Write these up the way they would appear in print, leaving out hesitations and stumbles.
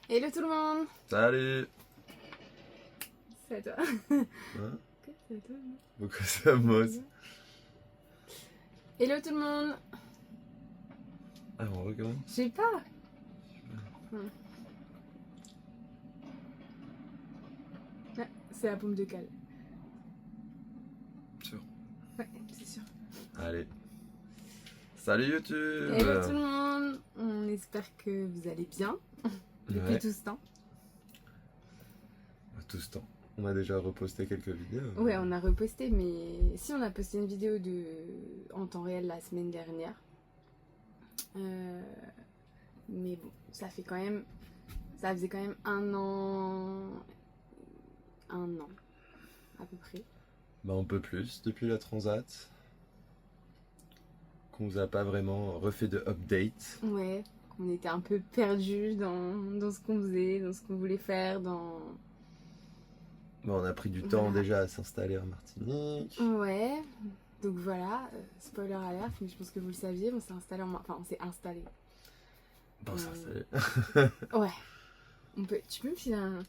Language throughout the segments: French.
Hello tout le monde. Salut. C'est à toi. Hein? C'est à toi. Pourquoi ça mose? Hello tout le monde. Ah, on recommence? Je sais pas. Ouais, c'est la pompe de cale. Sûr. Ouais, c'est sûr. Allez. Salut YouTube. Hello tout le monde. On espère que vous allez bien depuis Ouais. tout ce temps. Tout ce temps. On a déjà reposté quelques vidéos. Ouais, on a reposté, mais si on a posté une vidéo en temps réel la semaine dernière. Mais bon, ça faisait quand même un an à peu près. Bah un peu plus depuis la transat. Qu'on vous a pas vraiment refait de update. Ouais, qu'on était un peu perdus dans ce qu'on faisait, dans ce qu'on voulait faire, dans... Bah, on a pris du Voilà. temps déjà à s'installer en Martinique. Ouais, donc voilà, spoiler alert, mais je pense que vous le saviez, on s'est installé Enfin, on s'est installé. Bon, ça c'est. Ouais. Tu peux me filer un...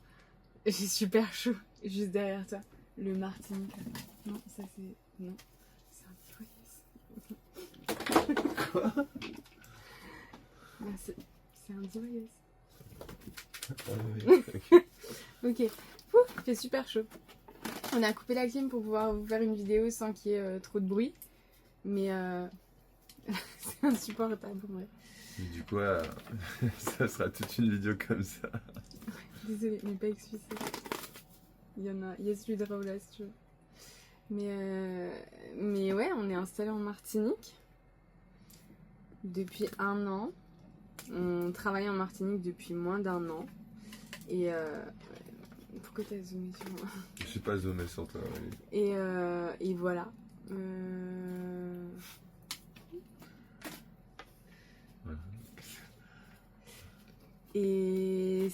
J'ai super chaud, juste derrière toi. Le Martinique. Non, ça c'est... Non, c'est un DYS. Quoi? Non, c'est un DYS. Ah, oui. Ok. Ok. Ouf, il fait super chaud. On a coupé la clim pour pouvoir vous faire une vidéo sans qu'il y ait trop de bruit. Mais c'est insupportable, ouais. Et du coup, ça sera toute une vidéo comme ça. Désolée, mais pas excusé. Il y a celui de Raoula si tu veux. Mais ouais, on est installé en Martinique depuis 1 an. On travaille en Martinique depuis moins d'1 an. Et pourquoi t'as zoomé sur moi? Je suis pas zoomé sur toi. Oui. Et voilà. Voilà. Et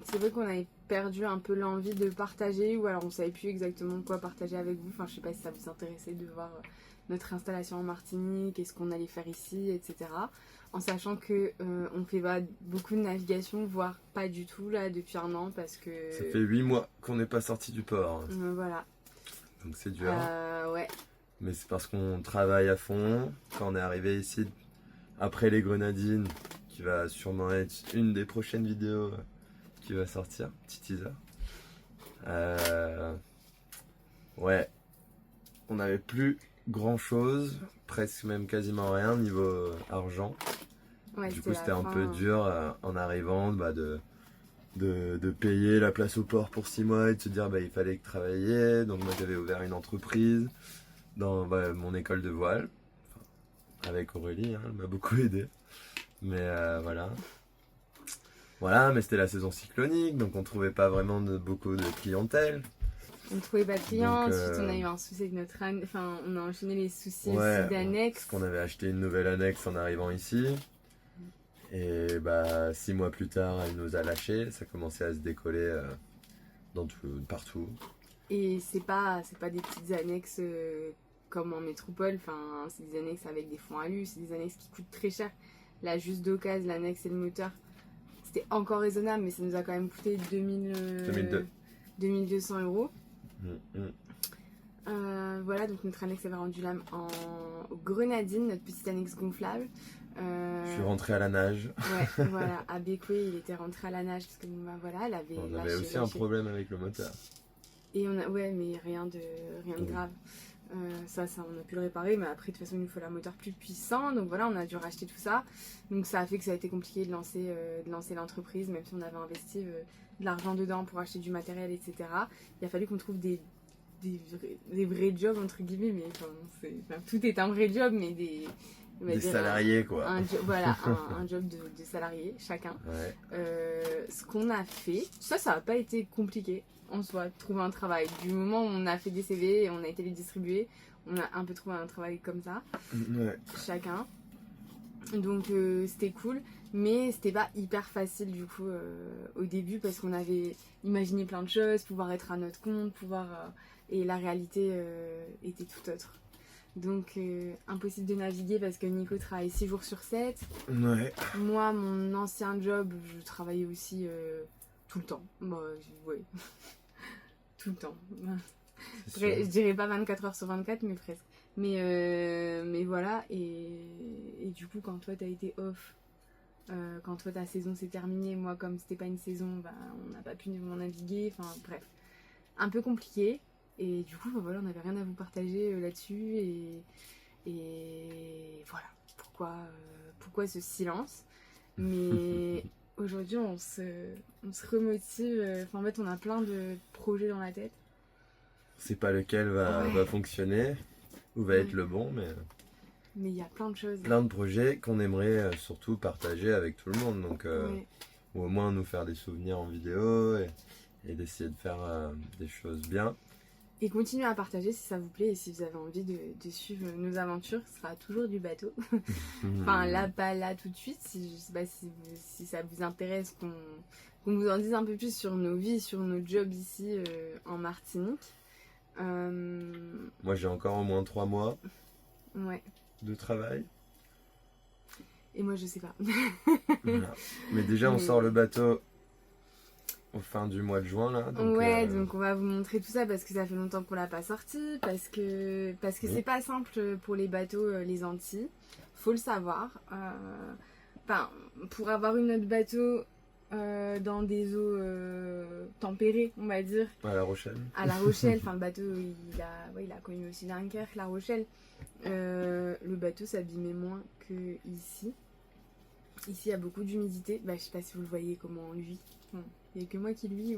c'est vrai qu'on avait perdu un peu l'envie de partager, ou alors on savait plus exactement quoi partager avec vous. Enfin, je sais pas si ça vous intéressait de voir notre installation en Martinique et ce qu'on allait faire ici, etc. En sachant que on fait pas beaucoup de navigation, voire pas du tout là depuis 1 an parce que... Ça fait 8 mois qu'on n'est pas sorti du port. Voilà. Donc c'est dur. Ouais. Mais c'est parce qu'on travaille à fond. Quand on est arrivé ici, après les Grenadines, qui va sûrement être une des prochaines vidéos qui va sortir, petit teaser. Ouais, on n'avait plus grand chose, presque même quasiment rien niveau argent. Ouais, Du coup, c'était un fin, peu dur en arrivant de payer la place au port pour 6 mois et de se dire il fallait travailler. Donc moi j'avais ouvert une entreprise dans mon école de voile avec Aurélie, hein, elle m'a beaucoup aidé. Mais voilà, mais c'était la saison cyclonique, donc on trouvait pas vraiment beaucoup de clientèle. On trouvait pas de clients, Donc, ensuite on a eu un souci avec notre enfin on a enchaîné les soucis ouais, aussi d'annexe. parce qu'on avait acheté une nouvelle annexe en arrivant ici. Et 6 mois plus tard, elle nous a lâchés, ça commençait à se décoller partout. Et c'est pas des petites annexes comme en métropole, enfin c'est des annexes avec des fonds alu, c'est des annexes qui coûtent très cher. Là juste d'occasion, l'annexe et le moteur, c'était encore raisonnable, mais ça nous a quand même coûté 2200 €. Voilà, donc notre annexe avait rendu l'âme aux Grenadines, notre petite annexe gonflable. Je suis rentré à la nage. Ouais, voilà, à Bécoué, il était rentré à la nage parce que voilà, elle avait On avait aussi un problème avec le moteur. Et ouais, mais rien de grave. Ça, on a pu le réparer, mais après, de toute façon, il nous faut un moteur plus puissant. Donc voilà, on a dû racheter tout ça. Donc ça a fait que ça a été compliqué de lancer l'entreprise, même si on avait investi de l'argent dedans pour acheter du matériel, etc. Il a fallu qu'on trouve des vrais jobs, entre guillemets. Mais tout est un vrai job, mais des salariés, quoi. Voilà, un job de salarié, chacun. Ouais. Ce qu'on a fait, ça n'a pas été compliqué en soi, trouver un travail. Du moment où on a fait des CV et on a été les distribuer, on a un peu trouvé un travail comme ça, ouais. Chacun. Donc c'était cool, mais c'était pas hyper facile du coup au début parce qu'on avait imaginé plein de choses, pouvoir être à notre compte, et la réalité était tout autre. Donc impossible de naviguer parce que Nico travaille 6 jours sur 7. Ouais. Moi, mon ancien job, je travaillais aussi tout le temps. Bah, ouais. Tout le temps. Après, je dirais pas 24 heures sur 24, mais presque. Mais voilà, et du coup, quand toi t'as été off, quand toi ta saison s'est terminée, moi comme c'était pas une saison, bah, on n'a pas pu naviguer, enfin bref, un peu compliqué. Et du coup, bah, voilà, on n'avait rien à vous partager là-dessus, et voilà, pourquoi ce silence. Mais aujourd'hui, on se remotive, en fait, on a plein de projets dans la tête. C'est pas lequel va fonctionner ou va être le bon, mais il y a plein de choses. Plein de projets qu'on aimerait surtout partager avec tout le monde. Donc, ou au moins nous faire des souvenirs en vidéo et d'essayer de faire des choses bien. Et continuez à partager si ça vous plaît et si vous avez envie de suivre nos aventures, ce sera toujours du bateau. Enfin là, pas là tout de suite, je sais pas si ça vous intéresse qu'on vous en dise un peu plus sur nos vies, sur nos jobs ici en Martinique. Moi j'ai encore au moins 3 mois de travail. Et moi je sais pas. Voilà. Mais déjà on sort le bateau au fin du mois de juin là. Donc, donc on va vous montrer tout ça parce que ça fait longtemps qu'on l'a pas sorti, parce que c'est pas simple pour les bateaux les Antilles, faut le savoir. Pour avoir une autre bateau dans des eaux tempérées, on va dire. À La Rochelle. À La Rochelle, le bateau il a connu aussi Dunkerque, La Rochelle. Le bateau s'abîmait moins que ici. Ici il y a beaucoup d'humidité. Je sais pas si vous le voyez comment on lui. Il n'y a que moi qui lui.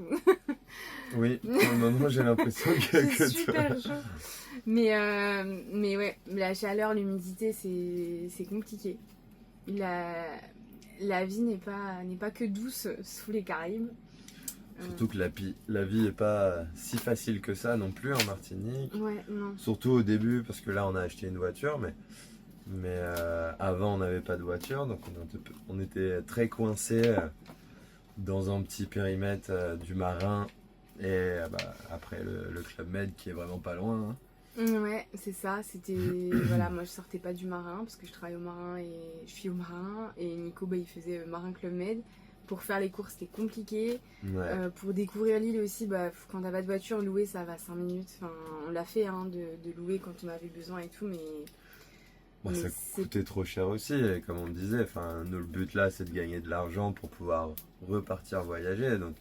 Oui, pour le moment j'ai l'impression qu'il y a c'est super chaud. Mais ouais, la chaleur, l'humidité, c'est compliqué. La vie n'est pas que douce sous les Caraïbes. Surtout que la vie n'est pas si facile que ça non plus en Martinique. Ouais, non. Surtout au début, parce que là on a acheté une voiture, mais avant on n'avait pas de voiture, donc on était très coincés dans un petit périmètre du Marin et après le Club Med qui est vraiment pas loin. Ouais, c'est ça, c'était... voilà, moi je sortais pas du Marin parce que je travaille au Marin et je suis au Marin, et Nico il faisait Marin Club Med. Pour faire les courses c'était compliqué. Pour découvrir l'île aussi, quand t'as pas de voiture, louer ça va 5 minutes. Enfin, on l'a fait de louer quand on avait besoin et tout, mais ça coûtait trop cher aussi, et comme on disait, nous le but là c'est de gagner de l'argent pour pouvoir repartir voyager, donc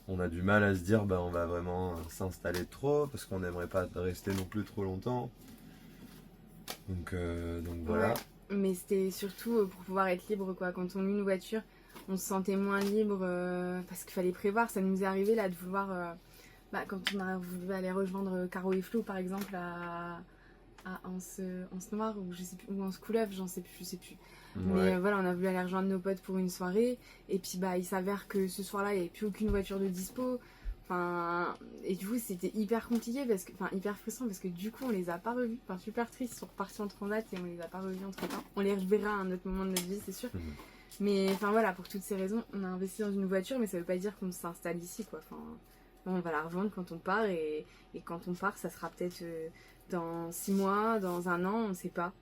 on a du mal à se dire on va vraiment s'installer trop parce qu'on n'aimerait pas rester non plus trop longtemps, donc voilà. Mais c'était surtout pour pouvoir être libre quoi. Quand on loue une voiture on se sentait moins libre parce qu'il fallait prévoir. Ça nous est arrivé là de vouloir quand on a voulu aller rejoindre Caro et Flo par exemple à Anse Noir ou je sais plus, ou Anse Couleuvre, je sais plus. Mais voilà, on a voulu aller rejoindre nos potes pour une soirée et puis il s'avère que ce soir-là il n'y avait plus aucune voiture de dispo. Et du coup c'était hyper compliqué hyper frustrant parce que du coup on les a pas revus. Super triste, ils sont repartis en transat et on les a pas revus entre temps. On les reverra à un autre moment de notre vie, c'est sûr. Mais voilà, pour toutes ces raisons, on a investi dans une voiture, mais ça veut pas dire qu'on s'installe ici quoi. On va la revendre quand on part et quand on part, ça sera peut-être dans 6 mois, dans 1 an, on sait pas.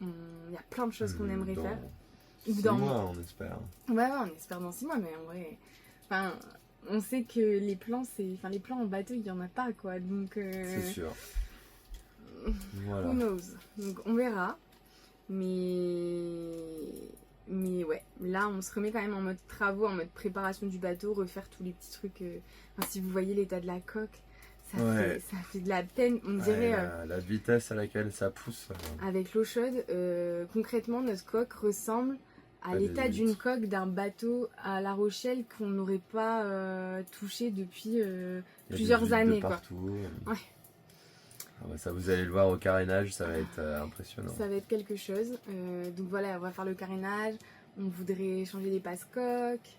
Il y a plein de choses qu'on aimerait faire. 6 mois, on espère. Ouais, on espère dans 6 mois, mais en vrai, on sait que les plans en bateau, il y en a pas quoi. Donc c'est sûr. Voilà. Who knows. Donc on verra. Mais ouais, là on se remet quand même en mode travaux, en mode préparation du bateau, refaire tous les petits trucs. Si vous voyez l'état de la coque, ça fait de la peine. On dirait. La vitesse à laquelle ça pousse. Avec l'eau chaude, concrètement, notre coque ressemble à l'état d'une coque d'un bateau à La Rochelle qu'on n'aurait pas touché depuis plusieurs années. Partout. Ouais. Ça, vous allez le voir au carénage, ça va être impressionnant. Ça va être quelque chose. Donc voilà, on va faire le carénage. On voudrait changer les passe-coques.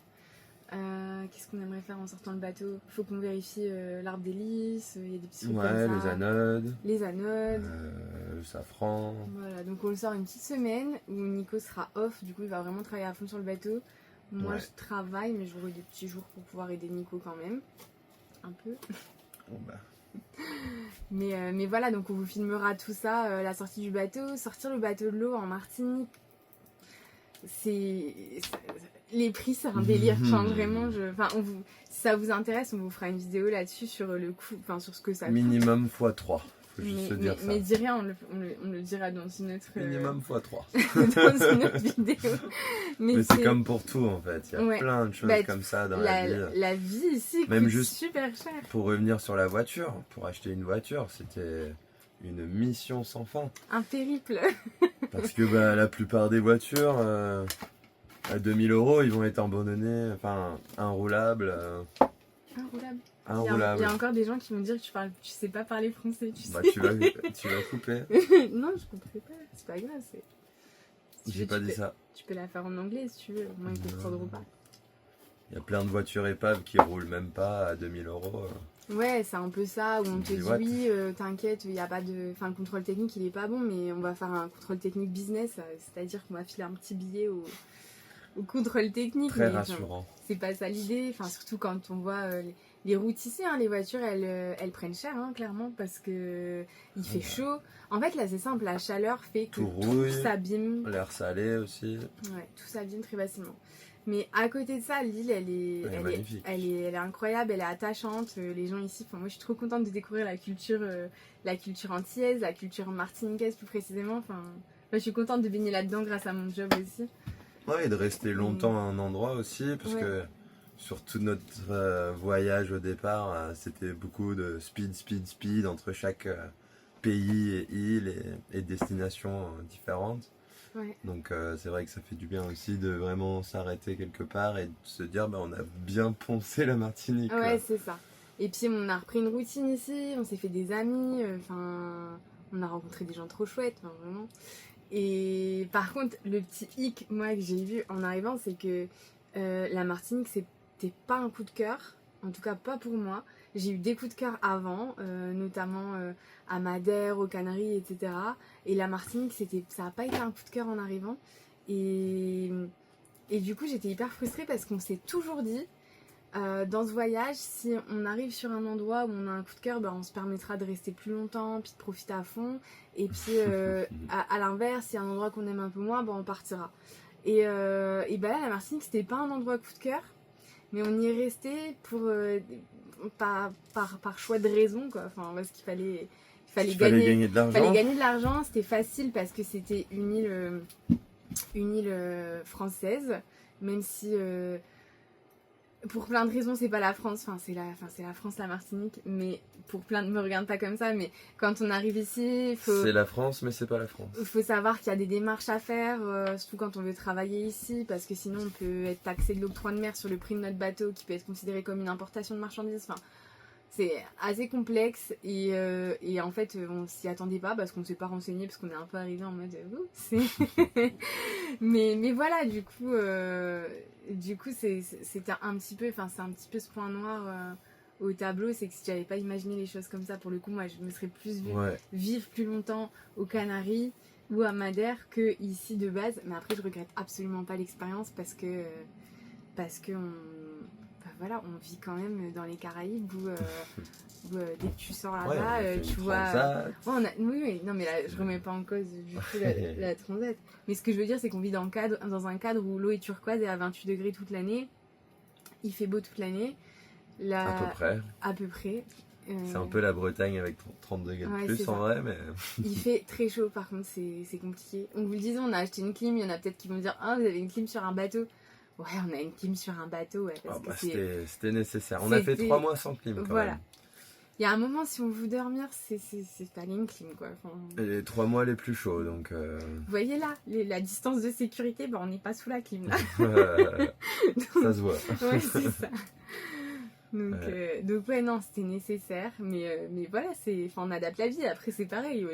Qu'est-ce qu'on aimerait faire en sortant le bateau? Il faut qu'on vérifie l'arbre d'hélice. Il y a des petits trucs comme ça. Les anodes. Le safran. Voilà, donc on le sort une petite semaine où Nico sera off. Du coup, il va vraiment travailler à fond sur le bateau. Moi, je travaille, mais j'aurai des petits jours pour pouvoir aider Nico quand même. Un peu. Mais voilà, donc on vous filmera tout ça, la sortie du bateau, sortir le bateau de l'eau en Martinique. Les prix, c'est un délire. Enfin, vraiment, si ça vous intéresse, on vous fera une vidéo là-dessus sur le coût, enfin sur ce que ça coûte. Minimum x3. Faut juste se dire ça. Mais dis rien, on le dira dans une autre. Minimum x3. Dans une autre vidéo. Mais c'est comme pour tout en fait. Il y a plein de choses comme ça dans la vie. La vie ici même coûte juste super cher. Pour revenir sur la voiture, pour acheter une voiture, c'était une mission sans fin. Un périple. Parce que la plupart des voitures, à 2000 €, ils vont être abandonnés, enfin, inroulables. Inroulable. Il y a encore des gens qui vont dire que tu sais pas parler français. Tu sais. Tu vas couper. Non, je comprends pas. C'est pas grave. J'ai pas dit ça. Tu peux la faire en anglais si tu veux. Au moins ils comprendront pas. Il y a plein de voitures épaves qui roulent même pas à 2000 €. Ouais, c'est un peu ça, où on te dit what? oui, t'inquiète, il y a pas de... Enfin, le contrôle technique, il est pas bon, mais on va faire un contrôle technique business, c'est-à-dire qu'on va filer un petit billet au contrôle technique. Très rassurant. C'est pas ça l'idée, enfin, surtout quand on voit les routes ici, hein, les voitures, elles prennent cher, hein, clairement, parce que il fait chaud. En fait, là, c'est simple, la chaleur fait que tout s'abîme. L'air salé aussi. Ouais, tout s'abîme très facilement. Mais à côté de ça, l'île, elle est incroyable, elle est attachante. Les gens ici, moi je suis trop contente de découvrir la culture antillaise, la culture martiniquaise plus précisément. Moi, je suis contente de baigner là-dedans grâce à mon job aussi. Ouais, et de rester longtemps à un endroit aussi, parce que sur tout notre voyage au départ, c'était beaucoup de speed entre chaque pays et île et destinations différentes. Ouais. Donc c'est vrai que ça fait du bien aussi de vraiment s'arrêter quelque part et de se dire on a bien poncé la Martinique. Ouais, c'est ça. Et puis on a repris une routine ici, on s'est fait des amis, on a rencontré des gens trop chouettes, vraiment. Et par contre, le petit hic, moi, que j'ai vu en arrivant, c'est que la Martinique, c'était pas un coup de cœur, en tout cas pas pour moi. J'ai eu des coups de cœur avant, notamment à Madère, aux Canaries, etc. Et la Martinique, ça n'a pas été un coup de cœur en arrivant. Et du coup, j'étais hyper frustrée parce qu'on s'est toujours dit, dans ce voyage, si on arrive sur un endroit où on a un coup de cœur, on se permettra de rester plus longtemps, puis de profiter à fond. Et puis, à l'inverse, s'il y a un endroit qu'on aime un peu moins, on partira. Et là, la Martinique, c'était pas un endroit coup de cœur, mais on y est resté par choix de raison, quoi. Parce qu'il fallait gagner de l'argent. Fallait gagner de l'argent, c'était facile parce que c'était une île française, même si pour plein de raisons c'est pas la France, c'est la France, la Martinique, mais pour plein de... me regarde pas comme ça, mais quand on arrive ici, c'est la France mais c'est pas la France. Il faut savoir qu'il y a des démarches à faire, surtout quand on veut travailler ici, parce que sinon on peut être taxé de l'octroi de mer sur le prix de notre bateau qui peut être considéré comme une importation de marchandises. C'est assez complexe et en fait on s'y attendait pas parce qu'on s'est pas renseigné, parce qu'on est un peu arrivé en mode mais voilà, du coup c'était un petit peu, c'est un petit peu ce point noir au tableau, c'est que si j'avais pas imaginé les choses comme ça, pour le coup moi je me serais plus vue vivre plus longtemps aux Canaries ou à Madère que ici de base. Mais après je regrette absolument pas l'expérience parce que on vit quand même dans les Caraïbes où dès que tu sors là-bas, tu vois... Oui, non mais là je remets pas en cause du tout la transat. Mais ce que je veux dire, c'est qu'on vit dans un cadre où l'eau est turquoise et à 28 degrés toute l'année. Il fait beau toute l'année. À peu près. C'est un peu la Bretagne avec 30 degrés de plus en vrai, mais... Il fait très chaud, par contre c'est compliqué. On vous le disait, on a acheté une clim, il y en a peut-être qui vont dire « Ah, vous avez une clim sur un bateau ». Ouais, on a une clim sur un bateau. C'était nécessaire. On a fait 3 mois sans clim quand même. Il y a un moment, si on veut dormir, c'est pas une clim, quoi. Et les 3 mois les plus chauds, donc... Vous voyez là, la distance de sécurité, on n'est pas sous la clim, là. Ça se voit. Ouais, c'est ça. Donc non, c'était nécessaire. Mais voilà, on adapte la vie. Après, c'est pareil.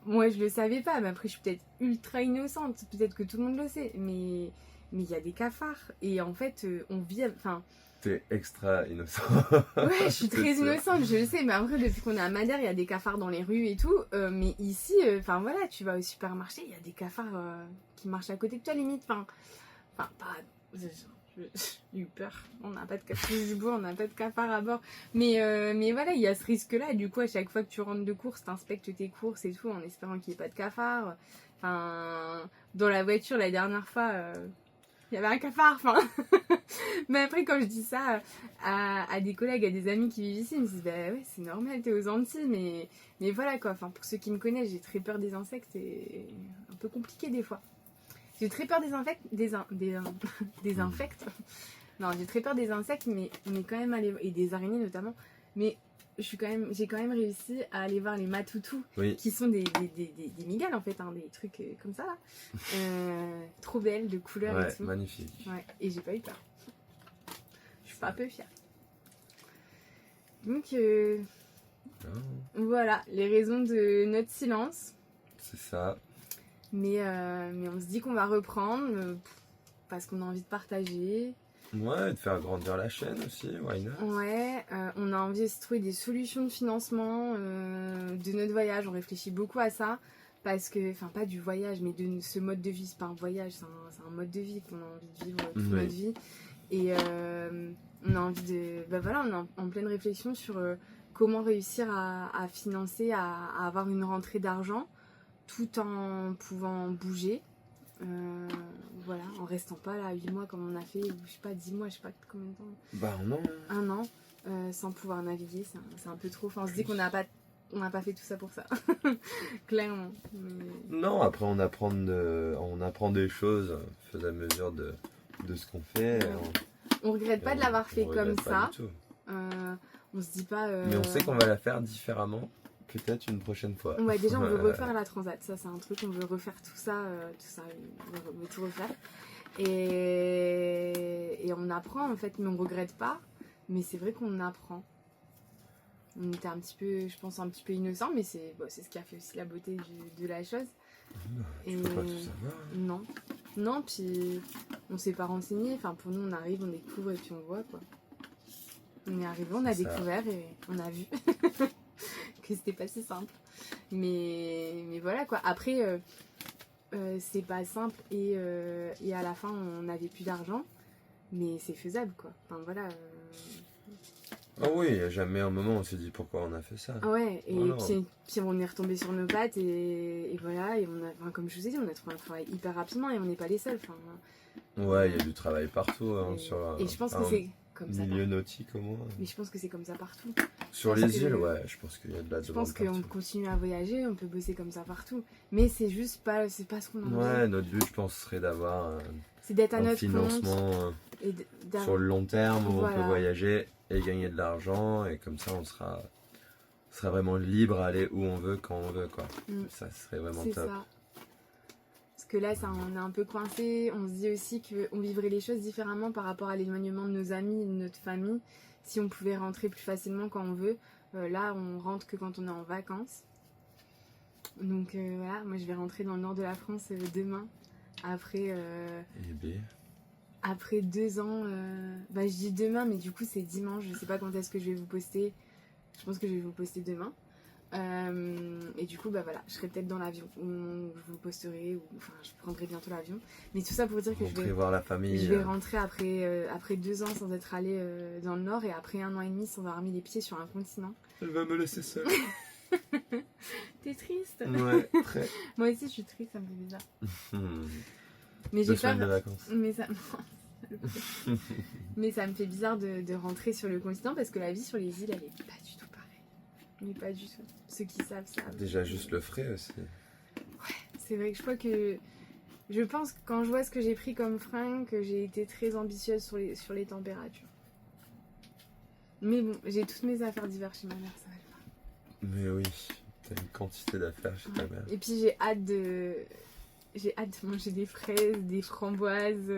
Moi, je le savais pas, mais après, je suis peut-être ultra innocente. Peut-être que tout le monde le sait. Mais il y a des cafards. Et en fait, on vit... T'es extra innocent. Ouais, je suis très innocente, je le sais. Mais après, depuis qu'on est à Madère, il y a des cafards dans les rues et tout. Mais ici, voilà, tu vas au supermarché, il y a des cafards qui marchent à côté de toi, limite. J'ai eu peur. On n'a pas de capsule du bois, on n'a pas de cafard à bord. Mais voilà, il y a ce risque-là. Du coup, à chaque fois que tu rentres de course, t'inspectes tes courses et tout, en espérant qu'il n'y ait pas de cafard. Enfin, dans la voiture, la dernière fois, il y avait un cafard. Enfin, mais après, quand je dis ça à des collègues, à des amis qui vivent ici, ils me disent, bah ouais, c'est normal, t'es aux Antilles, mais voilà quoi. Enfin, pour ceux qui me connaissent, j'ai très peur des insectes et un peu compliqué des fois. J'ai très peur des insectes, des insectes. Non, j'ai très peur des insectes, mais on est quand même allé, et des araignées notamment. Mais j'ai quand même réussi à aller voir les matoutous, Oui. qui sont des migales en fait, hein, des trucs comme ça là. Trop belles, de couleurs et Ouais, tout. magnifique. Ouais, et j'ai pas eu peur. Je suis pas un peu fière. Donc voilà, les raisons de notre silence. C'est ça. Mais on se dit qu'on va reprendre parce qu'on a envie de partager. Ouais, de faire grandir la chaîne aussi, why not? Ouais, on a envie de se trouver des solutions de financement de notre voyage. On réfléchit beaucoup à ça. Parce que, enfin, pas du voyage, mais de ce mode de vie. C'est pas un voyage, c'est un mode de vie qu'on a envie de vivre toute notre vie. Et on a envie de. Ben voilà, on est en pleine réflexion sur comment réussir à financer, à avoir une rentrée d'argent tout en pouvant bouger. Voilà, en restant pas là 8 mois comme on a fait, ou je sais pas, 10 mois, je sais pas combien de temps. Bah non. Un an, sans pouvoir naviguer, c'est un peu trop. Enfin, on se dit qu'on n'a pas fait tout ça pour ça. Clairement. Mais... Non, après on apprend des choses au fur et à mesure de ce qu'on fait. Ouais. On regrette pas de l'avoir fait comme ça. On se dit pas. Mais on sait qu'on va la faire différemment. Peut-être une prochaine fois. Ouais, déjà on veut refaire la transat, ça c'est un truc, on veut refaire tout ça, on veut tout refaire. Et on apprend en fait, mais on regrette pas, mais c'est vrai qu'on apprend. On était un petit peu, je pense, un petit peu innocent, mais c'est ce qui a fait aussi la beauté de la chose. Tu peux pas tout savoir. Non. Non, puis on s'est pas renseigné, enfin pour nous on arrive, on découvre et puis on voit quoi. On est arrivé, on a découvert et on a vu. Que c'était pas si simple, mais voilà quoi. Après c'est pas simple et à la fin on n'avait plus d'argent, mais c'est faisable quoi. Enfin voilà. Ah oui, il n'y a jamais un moment où on s'est dit pourquoi on a fait ça. Ouais, et puis on est retombé sur nos pattes et voilà, et comme je vous ai dit, on a trouvé un travail hyper rapidement et on n'est pas les seuls. Ouais, il y a du travail partout et je pense que c'est comme ça. Milieu nautique au moins. Mais je pense que c'est comme ça partout. Sur les îles, ouais, je pense qu'il y a de la demande. Je pense qu'on continue à voyager, on peut bosser comme ça partout. Mais c'est juste pas, c'est pas ce qu'on a envie. Ouais, notre but, je pense, serait d'avoir c'est d'être à notre financement sur le long terme où on peut voyager et gagner de l'argent. Et comme ça, on sera vraiment libre à aller où on veut, quand on veut, quoi. Ça serait vraiment top. Ça. Parce que là, on est un peu coincé. On se dit aussi qu'on vivrait les choses différemment par rapport à l'éloignement de nos amis, de notre famille. Si on pouvait rentrer plus facilement quand on veut. Là, on rentre que quand on est en vacances. Donc voilà, moi je vais rentrer dans le nord de la France demain. Après, après 2 ans. Je dis demain, mais du coup c'est dimanche. Je sais pas quand est-ce que je vais vous poster. Je pense que je vais vous poster demain. Et du coup, voilà, je serai peut-être dans l'avion. Ou je vous posterai. Enfin, je prendrai bientôt l'avion. Mais tout ça pour dire que je vais voir la famille. Je vais rentrer après 2 ans sans être allée dans le nord et après 1 an et demi sans avoir mis les pieds sur un continent. Elle va me laisser seule. T'es triste? Ouais, très. Moi aussi, je suis triste, ça me fait bizarre. Mais j'ai peur de vacances. Mais ça me fait bizarre de rentrer sur le continent parce que la vie sur les îles, elle est pas du tout pareille. Mais pas du tout. Ceux qui savent. Déjà juste le frais aussi. Ouais, c'est vrai que je crois que... Je pense que quand je vois ce que j'ai pris comme fringue, que j'ai été très ambitieuse sur les températures. Mais bon, j'ai toutes mes affaires d'hiver chez ma mère, ça va le faire. Mais oui, t'as une quantité d'affaires chez ta mère. Et puis j'ai hâte de manger des fraises, des framboises,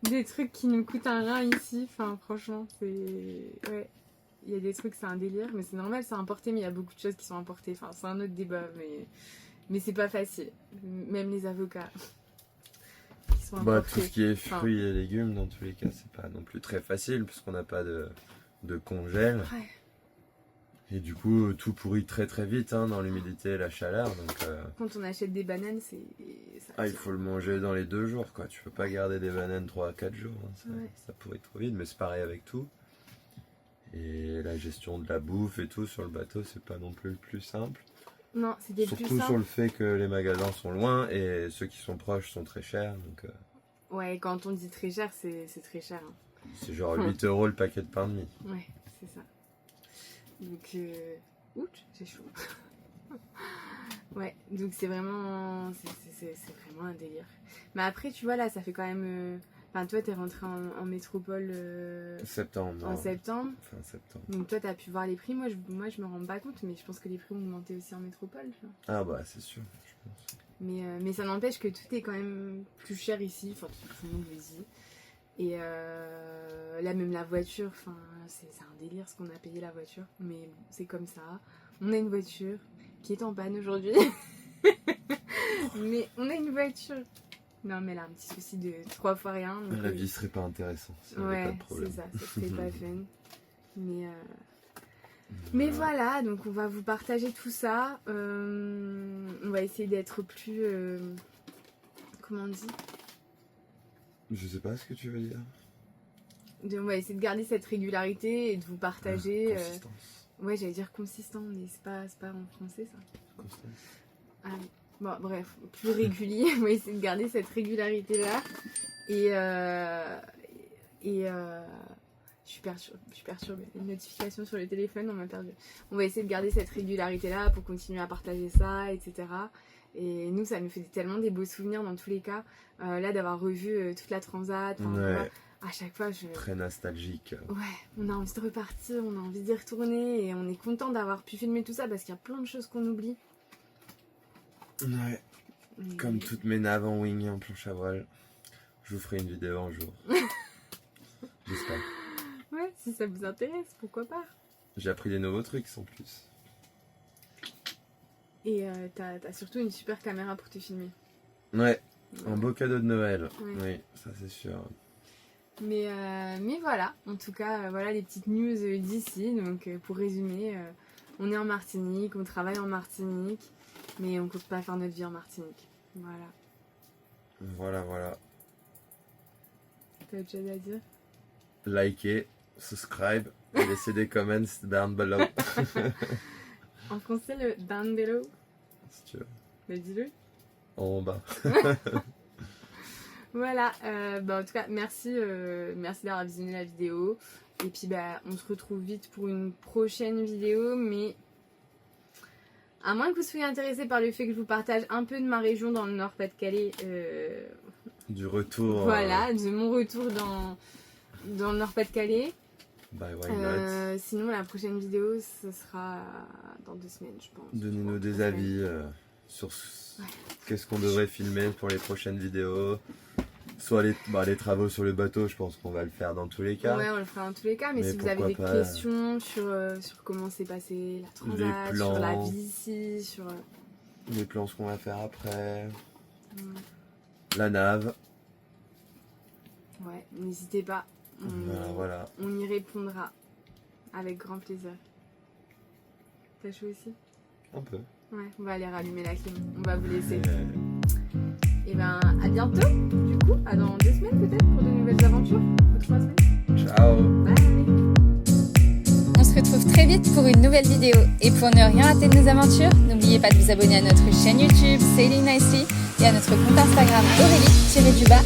des trucs qui nous coûtent un rein ici. Enfin, franchement, c'est... Ouais, il y a des trucs, c'est un délire, mais c'est normal, c'est importé, mais il y a beaucoup de choses qui sont importées. Enfin, c'est un autre débat, mais c'est pas facile. Même les avocats. Tout ce qui est fruits et légumes, dans tous les cas, c'est pas non plus très facile, parce qu'on n'a pas de congèle. Ouais. Et du coup, tout pourrit très très vite hein, dans l'humidité et la chaleur. Donc, Quand on achète des bananes, ça il faut le manger dans les 2 jours. Quoi. Tu peux pas garder des bananes 3 à 4 jours. Hein. Ouais. Ça pourrit trop vite, mais c'est pareil avec tout. Et la gestion de la bouffe et tout sur le bateau, c'est pas non plus le plus simple. Non, c'était plus Surtout simple. sur le fait que les magasins sont loin et ceux qui sont proches sont très chers. Donc, Ouais, quand on dit très cher, c'est très cher. Hein. c'est genre 8 € le paquet de pain de mie. Ouais, c'est ça. Donc, ouch, j'ai chaud. Ouais, donc c'est vraiment, c'est vraiment un délire. Mais après, tu vois, là, ça fait quand même... Enfin, toi, t'es rentré en métropole Septembre. en septembre. Fin septembre. Donc toi, t'as pu voir les prix. Moi, je me rends pas compte, mais je pense que les prix ont augmenté aussi en métropole. Tu vois. Ah bah, c'est sûr, je pense. Mais ça n'empêche que tout est quand même plus cher ici. Enfin, tout le monde le dit. Et là, même la voiture, enfin, c'est un délire ce qu'on a payé la voiture. Mais bon, c'est comme ça. On a une voiture qui est en panne aujourd'hui. Mais on a une voiture. Non, mais elle a un petit souci de 3 fois rien. Donc La vie serait pas intéressante si on avait pas ouais, de problème. c'est ça. Ça serait pas fun. Mais voilà, donc on va vous partager tout ça. On va essayer d'être plus... comment on dit ? Je sais pas ce que tu veux dire. On va essayer de garder cette régularité et de vous partager... Consistance. Ouais, j'allais dire consistant, mais c'est pas en français ça. Constance. Ah oui. Bon, bref, plus régulier. On va essayer de garder cette régularité-là. Et je suis perturbée. Une notification sur le téléphone, on m'a perdu. On va essayer de garder cette régularité-là pour continuer à partager ça, etc. Et nous, ça nous fait tellement des beaux souvenirs dans tous les cas. Là, d'avoir revu toute la transat. Ouais. Voilà, à chaque fois, Très nostalgique. ouais, on a envie de repartir, on a envie d'y retourner. Et on est content d'avoir pu filmer tout ça parce qu'il y a plein de choses qu'on oublie. Ouais. Et... Comme toutes mes naves en wing et en planche à voile. Je vous ferai une vidéo un jour. J'espère. Ouais, si ça vous intéresse, pourquoi pas. J'ai appris des nouveaux trucs en plus. Et t'as surtout une super caméra pour te filmer. Ouais, un beau cadeau de Noël. Ouais. Oui, ça c'est sûr. Mais voilà, en tout cas, voilà les petites news d'ici. Donc pour résumer, on est en Martinique, on travaille en Martinique, mais on compte pas faire notre vie en Martinique. Voilà. Voilà. T'as autre chose à dire ? Likez, subscribe et laissez des comments down below. En français, le down below, Si tu veux. mais dis-le. En bas. Voilà, en tout cas, merci d'avoir visionné la vidéo. Et puis, on se retrouve vite pour une prochaine vidéo. Mais à moins que vous soyez intéressé par le fait que je vous partage un peu de ma région dans le Nord-Pas-de-Calais. Du retour. Voilà, de mon retour dans le Nord-Pas-de-Calais. Bah, why not. Sinon, la prochaine vidéo, ce sera dans 2 semaines, je pense. Donnez-nous des avis sur qu'est-ce qu'on devrait filmer pour les prochaines vidéos. Soit les travaux sur le bateau, je pense qu'on va le faire dans tous les cas. Ouais, on le fera dans tous les cas, mais si vous avez des questions sur comment s'est passé la transat, sur la vie ici, sur... les plans, ce qu'on va faire après, la nave. Ouais, n'hésitez pas, Voilà. on y répondra avec grand plaisir. T'as chaud aussi ? Un peu. Ouais, on va aller rallumer la clim, on va vous laisser. Et... Et à bientôt, du coup, à dans 2 semaines peut-être pour de nouvelles aventures, ou 3 semaines. Ciao. Bye. On se retrouve très vite pour une nouvelle vidéo. Et pour ne rien rater de nos aventures, n'oubliez pas de vous abonner à notre chaîne YouTube Sailing Nicely et à notre compte Instagram Aurélie-MK-.